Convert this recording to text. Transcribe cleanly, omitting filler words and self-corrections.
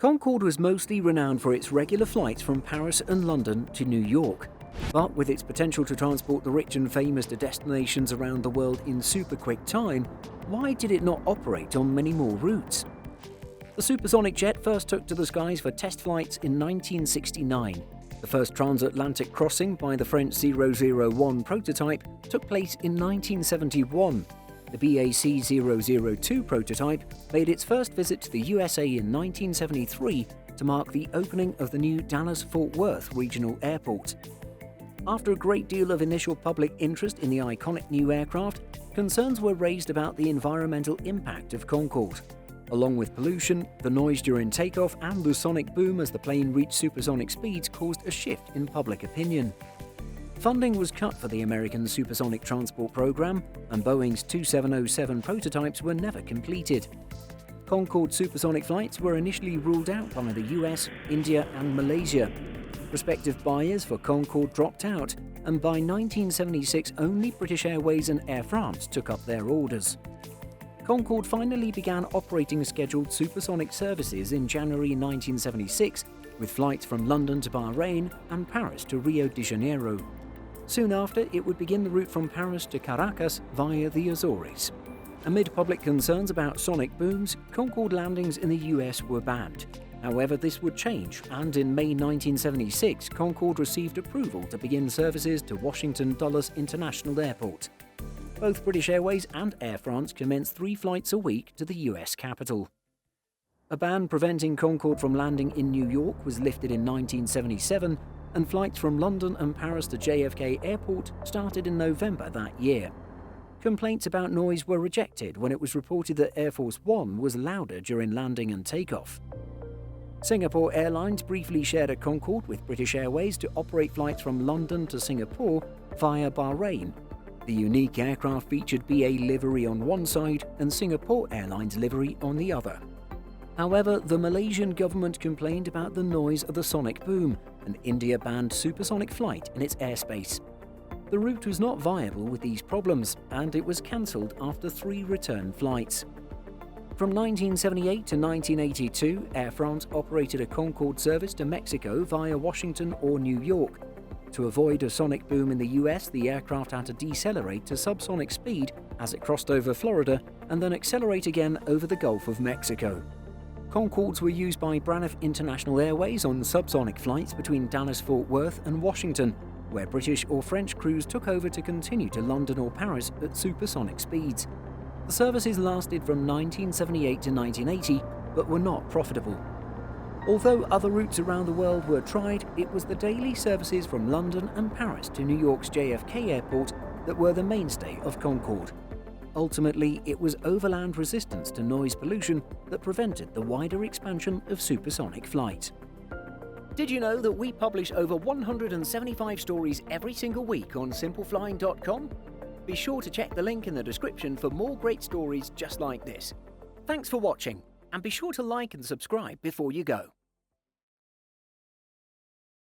Concorde was mostly renowned for its regular flights from Paris and London to New York. But with its potential to transport the rich and famous to destinations around the world in super quick time, why did it not operate on many more routes? The supersonic jet first took to the skies for test flights in 1969. The first transatlantic crossing by the French 001 prototype took place in 1971. The BAC 002 prototype made its first visit to the USA in 1973 to mark the opening of the new Dallas-Fort Worth Regional Airport. After a great deal of initial public interest in the iconic new aircraft, concerns were raised about the environmental impact of Concorde. Along with pollution, the noise during takeoff and the sonic boom as the plane reached supersonic speeds caused a shift in public opinion. Funding was cut for the American supersonic transport program, and Boeing's 2707 prototypes were never completed. Concorde supersonic flights were initially ruled out by the US, India, and Malaysia. Prospective buyers for Concorde dropped out, and by 1976 only British Airways and Air France took up their orders. Concorde finally began operating scheduled supersonic services in January 1976, with flights from London to Bahrain and Paris to Rio de Janeiro. Soon after, it would begin the route from Paris to Caracas via the Azores. Amid public concerns about sonic booms, Concorde landings in the US were banned. However, this would change, and in May 1976, Concorde received approval to begin services to Washington Dulles International Airport. Both British Airways and Air France commenced 3 flights a week to the US capital. A ban preventing Concorde from landing in New York was lifted in 1977, and flights from London and Paris to JFK Airport started in November that year. Complaints about noise were rejected when it was reported that Air Force One was louder during landing and takeoff. Singapore Airlines briefly shared a Concorde with British Airways to operate flights from London to Singapore via Bahrain. The unique aircraft featured BA livery on one side and Singapore Airlines livery on the other. However, the Malaysian government complained about the noise of the sonic boom, and India banned supersonic flight in its airspace. The route was not viable with these problems, and it was cancelled after 3 return flights. From 1978 to 1982, Air France operated a Concorde service to Mexico via Washington or New York. To avoid a sonic boom in the US, the aircraft had to decelerate to subsonic speed as it crossed over Florida and then accelerate again over the Gulf of Mexico. Concordes were used by Braniff International Airways on subsonic flights between Dallas-Fort Worth and Washington, where British or French crews took over to continue to London or Paris at supersonic speeds. The services lasted from 1978 to 1980, but were not profitable. Although other routes around the world were tried, it was the daily services from London and Paris to New York's JFK Airport that were the mainstay of Concorde. Ultimately, it was overland resistance to noise pollution that prevented the wider expansion of supersonic flight. Did you know that we publish over 175 stories every single week on simpleflying.com? Be sure to check the link in the description for more great stories just like this. Thanks for watching, and be sure to like and subscribe before you go.